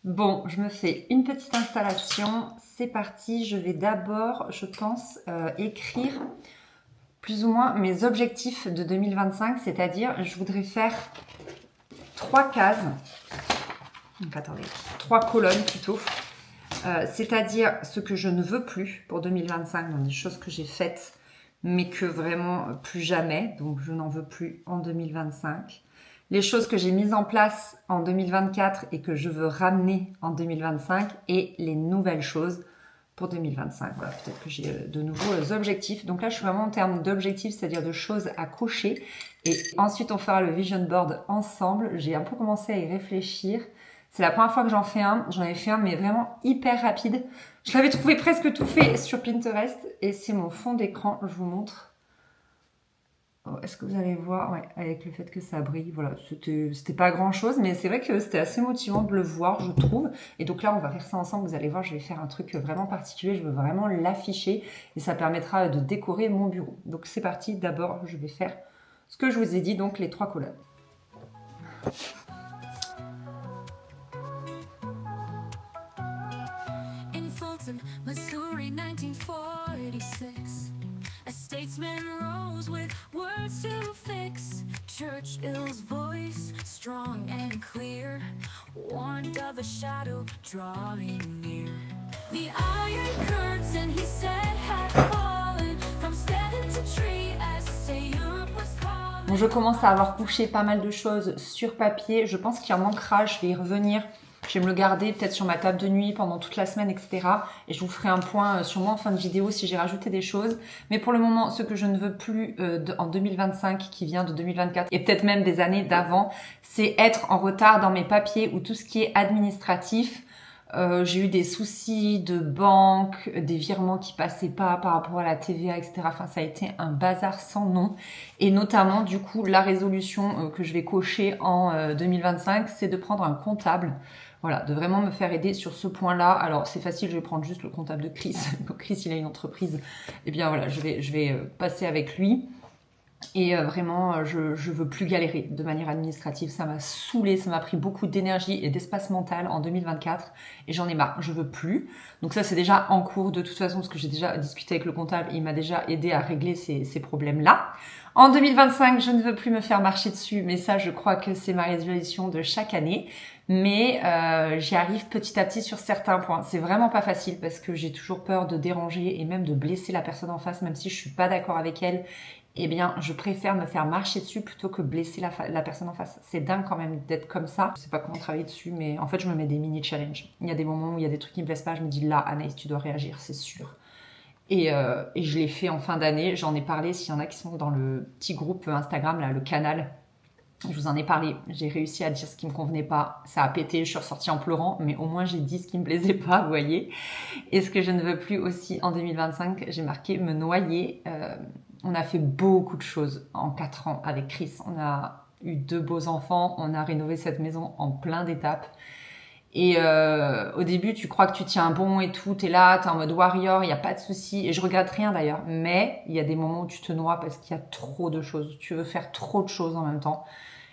Bon, je me fais une petite installation. C'est parti. Je vais d'abord, je pense, écrire plus ou moins mes objectifs de 2025. C'est-à-dire, je voudrais faire 3 cases. Donc, attendez, 3 colonnes plutôt. C'est-à-dire ce que je ne veux plus pour 2025, donc des choses que j'ai faites, mais que vraiment plus jamais. Donc, je n'en veux plus en 2025. Les choses que j'ai mises en place en 2024 et que je veux ramener en 2025 et les nouvelles choses pour 2025. Voilà, peut-être que j'ai de nouveaux objectifs. Donc là, je suis vraiment en termes d'objectifs, c'est-à-dire de choses à cocher. Et ensuite, on fera le vision board ensemble. J'ai un peu commencé à y réfléchir. C'est la première fois que j'en fais un. J'en avais fait un, mais vraiment hyper rapide. Je l'avais trouvé presque tout fait sur Pinterest. Et c'est mon fond d'écran. Je vous montre. Oh, est-ce que vous allez voir, ouais, avec le fait que ça brille, voilà, c'était pas grand chose, mais c'est vrai que c'était assez motivant de le voir, je trouve. Et donc là, on va faire ça ensemble. Vous allez voir, je vais faire un truc vraiment particulier. Je veux vraiment l'afficher et ça permettra de décorer mon bureau. Donc c'est parti. D'abord, je vais faire ce que je vous ai dit, donc les 3 colonnes. In Fulton, Missouri, 1946. A statesman rose with words to fix Churchill's voice, strong and clear, warned of a shadow drawing near. The iron curtain, he said, had fallen from stand to tree as say Europe was calling. Bon, je commence à avoir couché pas mal de choses sur papier. Je pense qu'il en manquera, je vais y revenir. Je vais me le garder peut-être sur ma table de nuit pendant toute la semaine, etc. Et je vous ferai un point sûrement en fin de vidéo si j'ai rajouté des choses. Mais pour le moment, ce que je ne veux plus en 2025, qui vient de 2024, et peut-être même des années d'avant, c'est être en retard dans mes papiers ou tout ce qui est administratif. J'ai eu des soucis de banque, des virements qui passaient pas par rapport à la TVA, etc. Enfin, ça a été un bazar sans nom. Et notamment, du coup, la résolution que je vais cocher en 2025, c'est de prendre un comptable. Voilà, de vraiment me faire aider sur ce point-là. Alors, c'est facile, je vais prendre juste le comptable de Chris. Quand Chris, il a une entreprise, eh bien voilà, je vais passer avec lui. Et vraiment, je veux plus galérer de manière administrative. Ça m'a saoulée, ça m'a pris beaucoup d'énergie et d'espace mental en 2024. Et j'en ai marre, je veux plus. Donc ça, c'est déjà en cours de toute façon, parce que j'ai déjà discuté avec le comptable. Il m'a déjà aidé à régler ces problèmes-là. En 2025, je ne veux plus me faire marcher dessus. Mais ça, je crois que c'est ma résolution de chaque année. Mais j'y arrive petit à petit sur certains points. C'est vraiment pas facile parce que j'ai toujours peur de déranger et même de blesser la personne en face, même si je suis pas d'accord avec elle. Eh bien, je préfère me faire marcher dessus plutôt que blesser la personne en face. C'est dingue quand même d'être comme ça. Je sais pas comment travailler dessus, mais en fait, je me mets des mini-challenges. Il y a des moments où il y a des trucs qui me plaisent pas, je me dis là, Anaïs, tu dois réagir, c'est sûr. Et je l'ai fait en fin d'année. J'en ai parlé, s'il y en a qui sont dans le petit groupe Instagram, là, le canal. Je vous en ai parlé, j'ai réussi à dire ce qui me convenait pas. Ça a pété, je suis ressortie en pleurant, mais au moins j'ai dit ce qui me plaisait pas, vous voyez. Et ce que je ne veux plus aussi en 2025, j'ai marqué me noyer. On a fait beaucoup de choses en 4 ans avec Chris. On a eu 2 beaux enfants, on a rénové cette maison en plein d'étapes. Et au début, tu crois que tu tiens bon et tout, t'es là, t'es en mode warrior, il n'y a pas de souci. Et je regrette rien d'ailleurs, mais il y a des moments où tu te noies parce qu'il y a trop de choses. Tu veux faire trop de choses en même temps.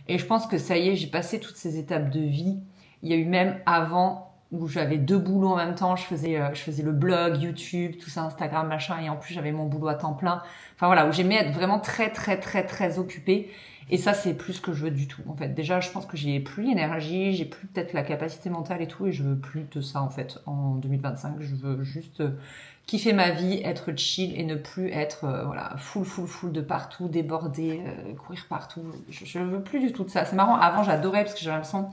Et je pense que ça y est, j'ai passé toutes ces étapes de vie. Il y a eu même avant où j'avais 2 boulots en même temps. Je faisais le blog, YouTube, tout ça, Instagram, machin. Et en plus, j'avais mon boulot à temps plein. Enfin voilà, où j'aimais être vraiment très, très, très, très occupée. Et ça, c'est plus ce que je veux du tout. En fait, déjà, je pense que j'ai plus l'énergie, j'ai plus peut-être la capacité mentale et tout. Et je veux plus de ça, en fait, en 2025. Je veux juste kiffer ma vie, être chill et ne plus être voilà, full de partout, débordé, courir partout. Je veux plus du tout de ça. C'est marrant, avant j'adorais parce que j'avais l'impression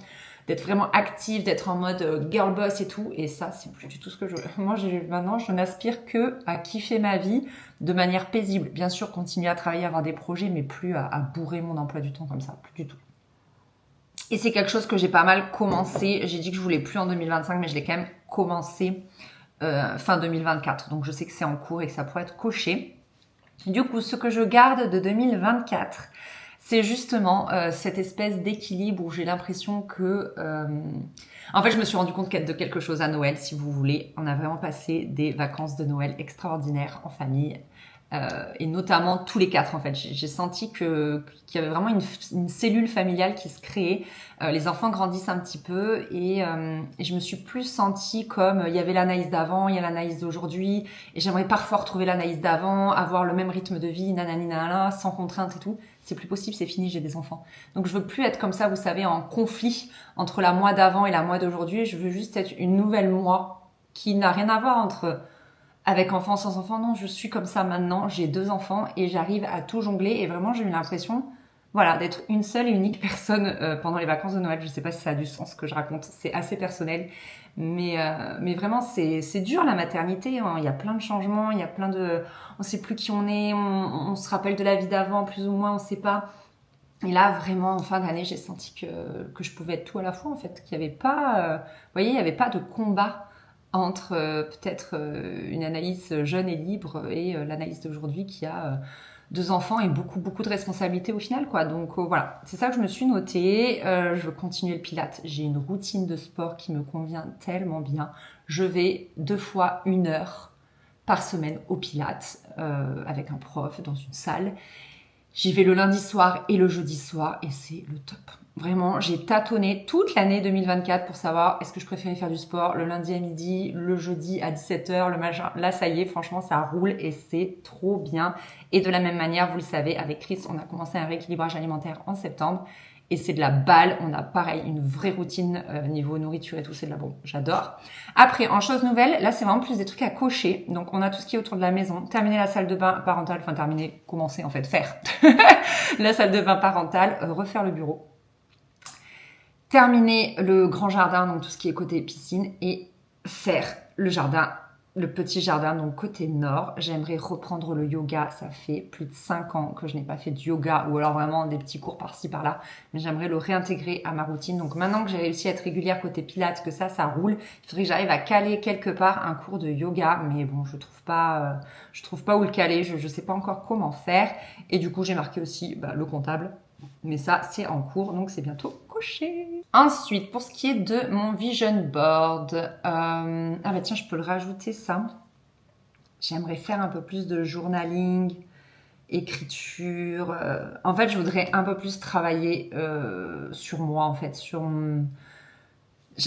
d'être vraiment active, d'être en mode girl boss et tout. Et ça, c'est plus du tout ce que je veux. Moi, maintenant, je n'aspire que à kiffer ma vie de manière paisible. Bien sûr, continuer à travailler, avoir des projets, mais plus à bourrer mon emploi du temps comme ça, plus du tout. Et c'est quelque chose que j'ai pas mal commencé. J'ai dit que je voulais plus en 2025, mais je l'ai quand même commencé fin 2024. Donc je sais que c'est en cours et que ça pourrait être coché. Du coup, ce que je garde de 2024, c'est justement cette espèce d'équilibre où j'ai l'impression que... En fait, je me suis rendu compte de quelque chose à Noël, si vous voulez. On a vraiment passé des vacances de Noël extraordinaires en famille. et notamment tous les 4 en fait. J'ai senti qu'il y avait vraiment une cellule familiale qui se créait. Les enfants grandissent un petit peu et je me suis plus sentie comme il y avait l'Anaïs d'avant, il y a l'Anaïs d'aujourd'hui et j'aimerais parfois retrouver l'Anaïs d'avant, avoir le même rythme de vie, nanani nanana, sans contrainte et tout. C'est plus possible, c'est fini, j'ai des enfants. Donc je veux plus être comme ça, vous savez, en conflit entre la moi d'avant et la moi d'aujourd'hui. Je veux juste être une nouvelle moi qui n'a rien à voir entre avec enfant, sans enfant. Non, je suis comme ça maintenant. J'ai 2 enfants et j'arrive à tout jongler. Et vraiment, j'ai eu l'impression, voilà, d'être une seule et unique personne pendant les vacances de Noël. Je sais pas si ça a du sens ce que je raconte. C'est assez personnel. Mais vraiment, c'est dur la maternité. Hein. Il y a plein de changements. Il y a plein de... On sait plus qui on est. On se rappelle de la vie d'avant, plus ou moins. On sait pas. Et là, vraiment, en fin d'année, j'ai senti que je pouvais être tout à la fois, en fait. Qu'il y avait pas... vous voyez, il y avait pas de combat entre peut-être une Anaïs jeune et libre et l'Anaïs d'aujourd'hui qui a 2 enfants et beaucoup de responsabilités au final quoi. Donc voilà, c'est ça que je me suis notée. Je veux continuer le Pilates. J'ai une routine de sport qui me convient tellement bien. Je vais 2 fois 1 heure par semaine au Pilates avec un prof dans une salle. J'y vais le lundi soir et le jeudi soir et c'est le top. Vraiment, j'ai tâtonné toute l'année 2024 pour savoir est-ce que je préférais faire du sport le lundi à midi, le jeudi à 17h, le machin. Là, ça y est, franchement, ça roule et c'est trop bien. Et de la même manière, vous le savez, avec Chris, on a commencé un rééquilibrage alimentaire en septembre. Et c'est de la balle. On a pareil, une vraie routine niveau nourriture et tout, c'est de la bombe. J'adore. Après, en chose nouvelle, là, c'est vraiment plus des trucs à cocher. Donc, on a tout ce qui est autour de la maison. Terminer la salle de bain parentale, enfin terminer, commencer en fait, faire la salle de bain parentale, refaire le bureau. Terminer le grand jardin, donc tout ce qui est côté piscine, et faire le jardin, le petit jardin, donc côté nord. J'aimerais reprendre le yoga. Ça fait plus de 5 ans que je n'ai pas fait de yoga, ou alors vraiment des petits cours par-ci, par-là. Mais j'aimerais le réintégrer à ma routine. Donc maintenant que j'ai réussi à être régulière côté pilates, que ça roule, il faudrait que j'arrive à caler quelque part un cours de yoga. Mais bon, je trouve pas où le caler. Je sais pas encore comment faire. Et du coup, j'ai marqué aussi le comptable. Mais ça, c'est en cours, donc c'est bientôt coché. Ensuite, pour ce qui est de mon vision board, ah bah tiens, je peux le rajouter ça. J'aimerais faire un peu plus de journaling, écriture. En fait, je voudrais un peu plus travailler sur moi, en fait,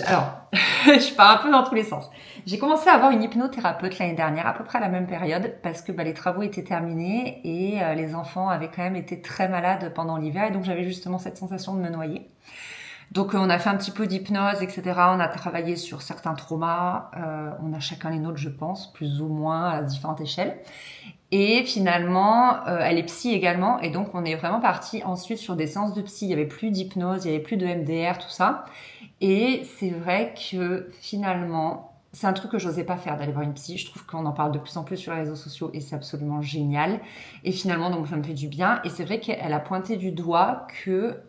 alors, je pars un peu dans tous les sens. J'ai commencé à avoir une hypnothérapeute l'année dernière, à peu près à la même période, parce que les travaux étaient terminés et les enfants avaient quand même été très malades pendant l'hiver, et donc j'avais justement cette sensation de me noyer. Donc on a fait un petit peu d'hypnose, etc. On a travaillé sur certains traumas. On a chacun les nôtres, je pense, plus ou moins à différentes échelles. Et finalement, elle est psy également, et donc on est vraiment parti ensuite sur des séances de psy. Il y avait plus d'hypnose, il y avait plus de MDR, tout ça. Et c'est vrai que finalement, c'est un truc que j'osais pas faire, d'aller voir une psy. Je trouve qu'on en parle de plus en plus sur les réseaux sociaux et c'est absolument génial. Et finalement, donc ça me fait du bien. Et c'est vrai qu'elle a pointé du doigt que,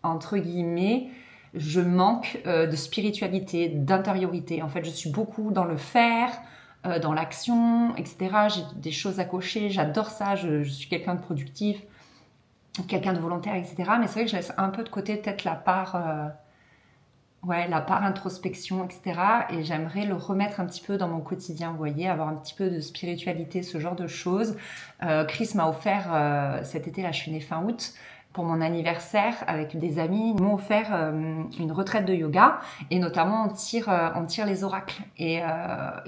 entre guillemets, je manque de spiritualité, d'intériorité. En fait, je suis beaucoup dans le faire, dans l'action, etc. J'ai des choses à cocher, j'adore ça. Je suis quelqu'un de productif, quelqu'un de volontaire, etc. Mais c'est vrai que je laisse un peu de côté peut-être la part introspection, etc. Et j'aimerais le remettre un petit peu dans mon quotidien, vous voyez, avoir un petit peu de spiritualité, ce genre de choses. Chris m'a offert, cet été, là je suis née fin août, pour mon anniversaire avec des amis, ils m'ont offert une retraite de yoga et notamment on tire les oracles. Et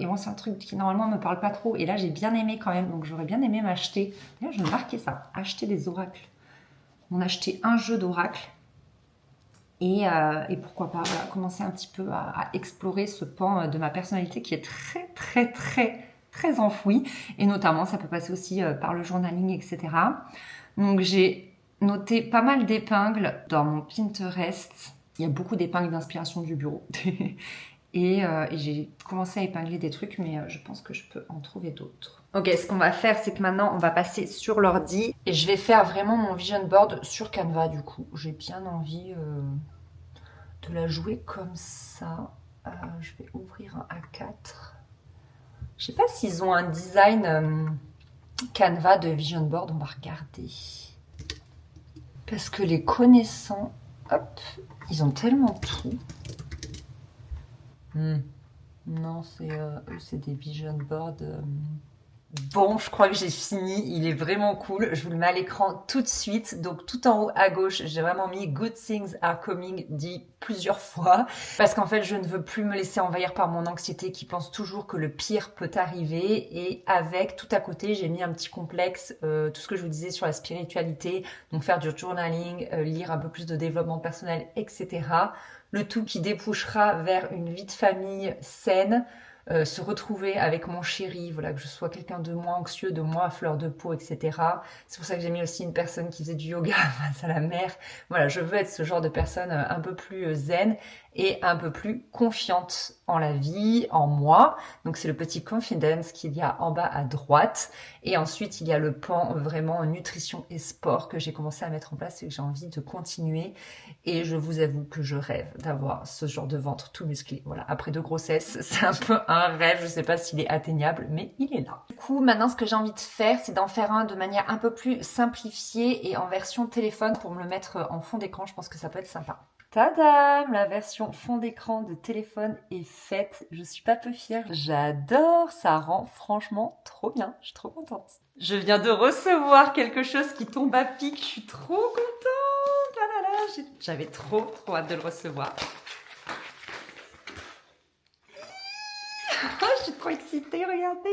moi c'est un truc qui normalement me parle pas trop. Et là j'ai bien aimé quand même, donc j'aurais bien aimé m'acheter. D'ailleurs je vais marquer ça, acheter des oracles. On a acheté un jeu d'oracles. Et pourquoi pas commencer un petit peu à explorer ce pan de ma personnalité qui est très, très, très, très enfoui. Et notamment, ça peut passer aussi par le journaling, etc. Donc, j'ai noté pas mal d'épingles dans mon Pinterest. Il y a beaucoup d'épingles d'inspiration du bureau. Et j'ai commencé à épingler des trucs, mais je pense que je peux en trouver d'autres. Ok, ce qu'on va faire, c'est que maintenant, on va passer sur l'ordi. Et je vais faire vraiment mon vision board sur Canva, du coup. J'ai bien envie de la jouer comme ça. Je vais ouvrir un A4. Je sais pas s'ils ont un design Canva de vision board. On va regarder. Parce que les connaissants, hop, ils ont tellement tout. Non, c'est eux, c'est des vision boards Bon, je crois que j'ai fini. Il est vraiment cool. Je vous le mets à l'écran tout de suite. Donc, tout en haut à gauche, j'ai vraiment mis Good things are coming dit plusieurs fois. Parce qu'en fait, je ne veux plus me laisser envahir par mon anxiété qui pense toujours que le pire peut arriver. Et avec, tout à côté, j'ai mis un petit complexe, tout ce que je vous disais sur la spiritualité. Donc, faire du journaling, lire un peu plus de développement personnel, etc. Le tout qui débouchera vers une vie de famille saine. Se retrouver avec mon chéri, voilà, que je sois quelqu'un de moins anxieux, de moins à fleur de peau, etc. C'est pour ça que j'ai mis aussi une personne qui faisait du yoga face à la mer. Voilà, je veux être ce genre de personne un peu plus zen et un peu plus confiante en la vie, en moi. Donc c'est le petit confidence qu'il y a en bas à droite. Et ensuite, il y a le pan vraiment nutrition et sport que j'ai commencé à mettre en place et que j'ai envie de continuer. Et je vous avoue que je rêve d'avoir ce genre de ventre tout musclé. Voilà, après 2 grossesses, c'est un peu un rêve. Je sais pas s'il est atteignable, mais il est là. Du coup, maintenant, ce que j'ai envie de faire, c'est d'en faire un de manière un peu plus simplifiée et en version téléphone pour me le mettre en fond d'écran. Je pense que ça peut être sympa. Tadam! La version fond d'écran de téléphone est faite. Je suis pas peu fière. J'adore! Ça rend franchement trop bien. Je suis trop contente. Je viens de recevoir quelque chose qui tombe à pic. Je suis trop contente! Ah là là, j'avais trop hâte de le recevoir. Oh, je suis trop excitée, regardez!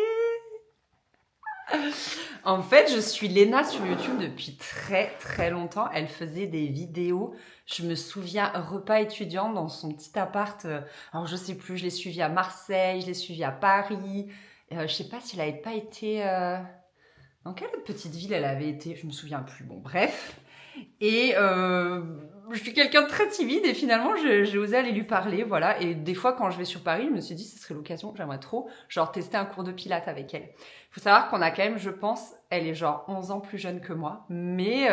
En fait, je suis Léna sur YouTube depuis très longtemps. Elle faisait des vidéos. Je me souviens, repas étudiant dans son petit appart. Alors, je sais plus, je l'ai suivie à Marseille, je l'ai suivie à Paris. Je sais pas si elle avait pas été... Dans quelle autre petite ville elle avait été? Je me souviens plus. Bon, bref. Et je suis quelqu'un de très timide et finalement j'ai osé aller lui parler, voilà. Et des fois quand je vais sur Paris, je me suis dit ce serait l'occasion, j'aimerais trop genre tester un cours de pilates avec elle. Faut savoir qu'on a quand même, je pense, elle est genre 11 ans plus jeune que moi, mais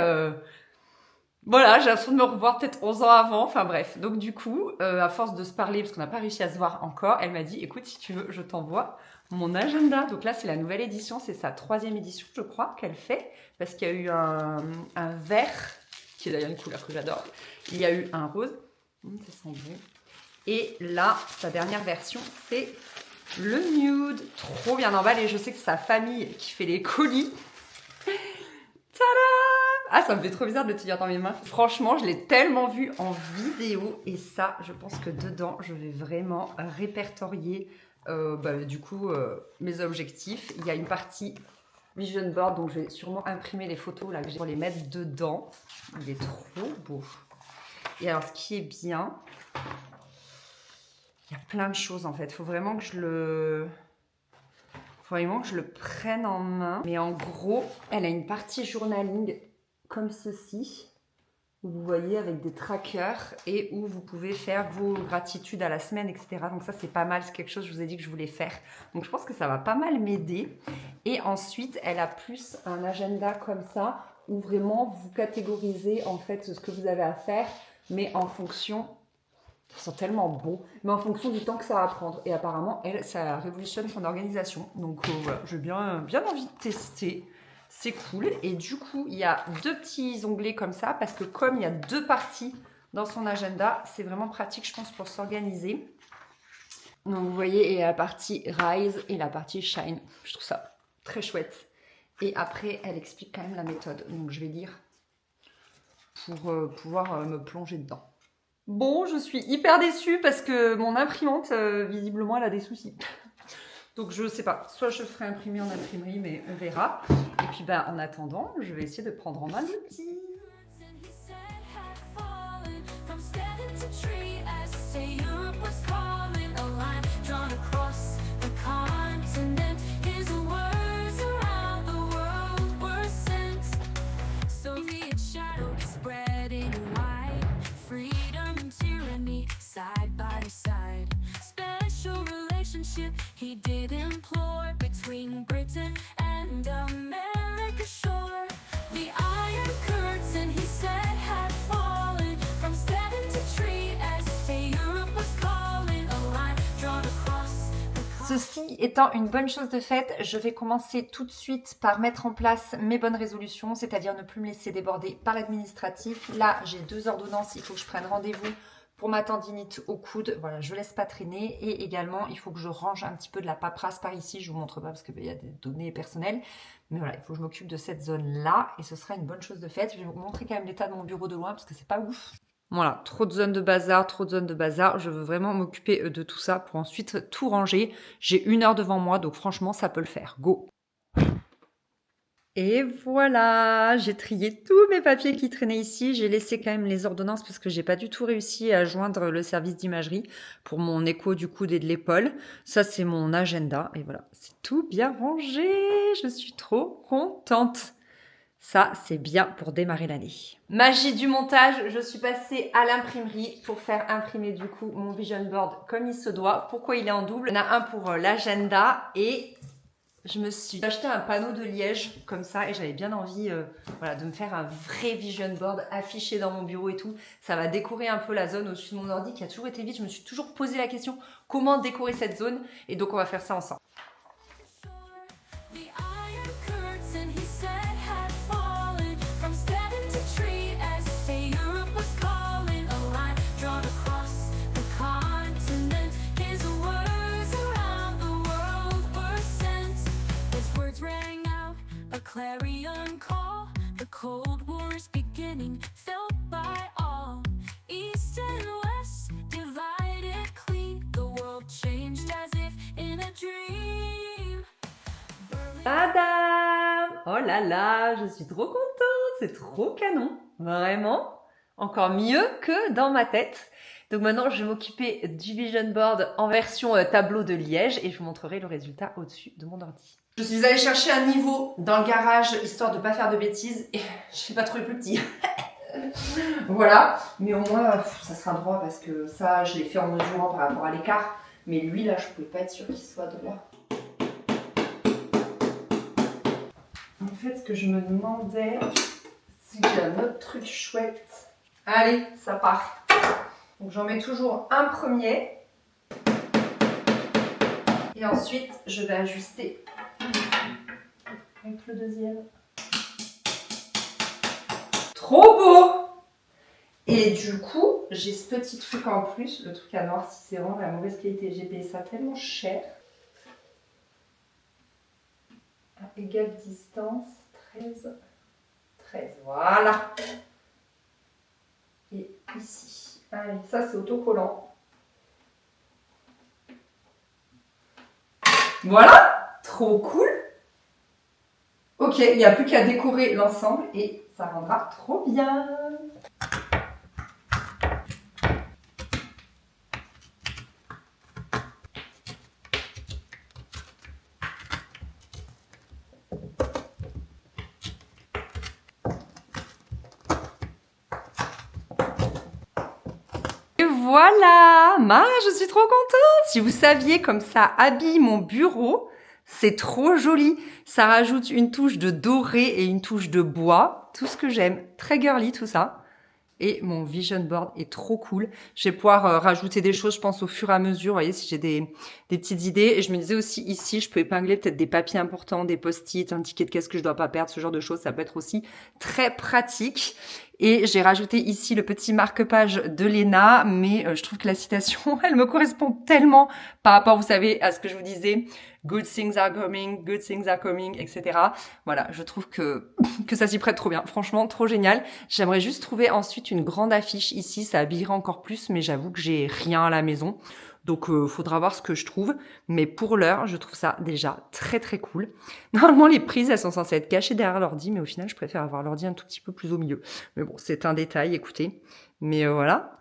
voilà, j'ai l'impression de me revoir peut-être 11 ans avant, enfin bref. Donc du coup, à force de se parler, parce qu'on n'a pas réussi à se voir encore, elle m'a dit écoute, si tu veux, je t'envoie mon agenda. Donc là, c'est la nouvelle édition, c'est sa 3e édition, je crois, qu'elle fait, parce qu'il y a eu un vert, qui est d'ailleurs une couleur que j'adore. Il y a eu un rose, ça sent bon. Et là, sa dernière version, c'est le nude, trop bien emballé. Je sais que c'est sa famille qui fait les colis. Tada! Ah, ça me fait trop bizarre de le tenir dans mes mains. Franchement, je l'ai tellement vu en vidéo. Et ça, je pense que dedans, je vais vraiment répertorier mes objectifs. Il y a une partie vision board, donc je vais sûrement imprimer les photos là que j'ai pour les mettre dedans. Il est trop beau. Et alors, ce qui est bien, il y a plein de choses en fait. Il faut vraiment que je le prenne en main. Mais en gros, elle a une partie journaling comme ceci, où vous voyez avec des trackers et où vous pouvez faire vos gratitudes à la semaine, etc. Donc ça, c'est pas mal. C'est quelque chose, je vous ai dit que je voulais faire. Donc je pense que ça va pas mal m'aider. Et ensuite, elle a plus un agenda comme ça, où vraiment vous catégorisez en fait ce que vous avez à faire, mais en fonction... Ils sont tellement beaux, mais en fonction du temps que ça va prendre. Et apparemment, elle, ça révolutionne son organisation. Donc voilà, j'ai bien envie de tester. C'est cool. Et du coup, il y a 2 petits onglets comme ça, parce que comme il y a 2 parties dans son agenda, c'est vraiment pratique, je pense, pour s'organiser. Donc vous voyez, il y a la partie Rise et la partie Shine. Je trouve ça très chouette. Et après, elle explique quand même la méthode. Donc je vais lire pour pouvoir me plonger dedans. Bon, je suis hyper déçue parce que mon imprimante, visiblement, elle a des soucis. Donc, je sais pas. Soit je ferai imprimer en imprimerie, mais on verra. Et puis, en attendant, je vais essayer de prendre en main le petit. Side by side, special relationship he did implore between Britain and America's shore. The Iron Curtain, he said, had fallen from 73 as Europe was calling, a line drawn across the Ceci étant une bonne chose de faite, je vais commencer tout de suite par mettre en place mes bonnes résolutions, c'est-à-dire ne plus me laisser déborder par l'administratif. Là, j'ai 2 ordonnances, il faut que je prenne rendez-vous pour ma tendinite au coude. Voilà, je laisse pas traîner. Et également, il faut que je range un petit peu de la paperasse par ici. Je vous montre pas parce qu'il y a des données personnelles. Mais voilà, il faut que je m'occupe de cette zone-là. Et ce sera une bonne chose de faite. Je vais vous montrer quand même l'état de mon bureau de loin parce que c'est pas ouf. Voilà, trop de zones de bazar, trop de zones de bazar. Je veux vraiment m'occuper de tout ça pour ensuite tout ranger. J'ai 1 heure devant moi, donc franchement, ça peut le faire. Go! Et voilà, j'ai trié tous mes papiers qui traînaient ici. J'ai laissé quand même les ordonnances parce que j'ai pas du tout réussi à joindre le service d'imagerie pour mon écho du coude et de l'épaule. Ça, c'est mon agenda. Et voilà, c'est tout bien rangé. Je suis trop contente. Ça, c'est bien pour démarrer l'année. Magie du montage, je suis passée à l'imprimerie pour faire imprimer du coup mon vision board comme il se doit. Pourquoi il est en double? Il y en a un pour l'agenda et je me suis acheté un panneau de liège comme ça et j'avais bien envie voilà, de me faire un vrai vision board affiché dans mon bureau et tout. Ça va décorer un peu la zone au-dessus de mon ordi qui a toujours été vide. Je me suis toujours posé la question comment décorer cette zone et donc on va faire ça ensemble. The iron curtain he said had fallen from stepping to tree as say Europe was calling. A line drawn across the continent. His words around the world were sent. His words rang out a clarion call. The Cold War's beginning, felt by all. East and West divided clean. The world changed as if in a dream. Tadam! Oh là là, je suis trop contente, c'est trop canon, vraiment, encore mieux que dans ma tête. Donc maintenant, je vais m'occuper du vision board en version tableau de liège et je vous montrerai le résultat au-dessus de mon ordi. Je suis allée chercher un niveau dans le garage histoire de ne pas faire de bêtises et je n'ai pas trouvé plus petit. Voilà, mais au moins ça sera droit parce que ça, je l'ai fait en mesurant par rapport à l'écart, mais lui là, je ne pouvais pas être sûre qu'il soit droit. En fait, ce que je me demandais, si j'ai un autre truc chouette. Allez, ça part. Donc j'en mets toujours un premier. Et ensuite, je vais ajuster avec le deuxième. Trop beau! Et du coup, j'ai ce petit truc en plus. Le truc à noir, si c'est vraiment la mauvaise qualité. J'ai payé ça tellement cher. À égale distance, 13, voilà. Et ici, allez, ça c'est autocollant. Voilà, trop cool. Ok, il n'y a plus qu'à décorer l'ensemble et ça rendra trop bien. Voilà, je suis trop contente. Si vous saviez comme ça habille mon bureau, c'est trop joli. Ça rajoute une touche de doré et une touche de bois. Tout ce que j'aime. Très girly tout ça. Et mon vision board est trop cool. Je vais pouvoir rajouter des choses, je pense, au fur et à mesure. Vous voyez, si j'ai des petites idées. Et je me disais aussi ici, je peux épingler peut-être des papiers importants, des post-it, un ticket de caisse que je dois pas perdre, ce genre de choses. Ça peut être aussi très pratique. Et j'ai rajouté ici le petit marque-page de Léna, mais je trouve que la citation, elle me correspond tellement par rapport, vous savez, à ce que je vous disais. Good things are coming, etc. Voilà, je trouve que ça s'y prête trop bien. Franchement, trop génial. J'aimerais juste trouver ensuite une grande affiche ici. Ça habillerait encore plus, mais j'avoue que j'ai rien à la maison. Donc, faudra voir ce que je trouve. Mais pour l'heure, je trouve ça déjà très, très cool. Normalement, les prises, elles sont censées être cachées derrière l'ordi. Mais au final, je préfère avoir l'ordi un tout petit peu plus au milieu. Mais bon, c'est un détail, écoutez. Mais voilà.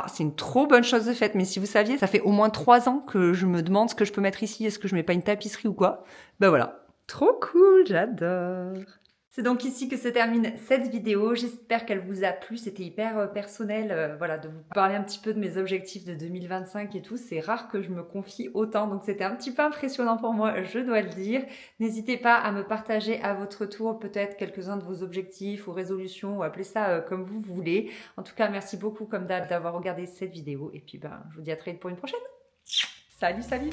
C'est une trop bonne chose de faite. Mais si vous saviez, ça fait au moins 3 ans que je me demande ce que je peux mettre ici. Est-ce que je mets pas une tapisserie ou quoi? Ben voilà. Trop cool, j'adore. C'est donc ici que se termine cette vidéo. J'espère qu'elle vous a plu. C'était hyper personnel, voilà, de vous parler un petit peu de mes objectifs de 2025 et tout. C'est rare que je me confie autant, donc c'était un petit peu impressionnant pour moi, je dois le dire. N'hésitez pas à me partager à votre tour peut-être quelques-uns de vos objectifs ou résolutions, ou appelez ça comme vous voulez. En tout cas, merci beaucoup comme d'hab d'avoir regardé cette vidéo. Et puis, je vous dis à très vite pour une prochaine. Salut, salut!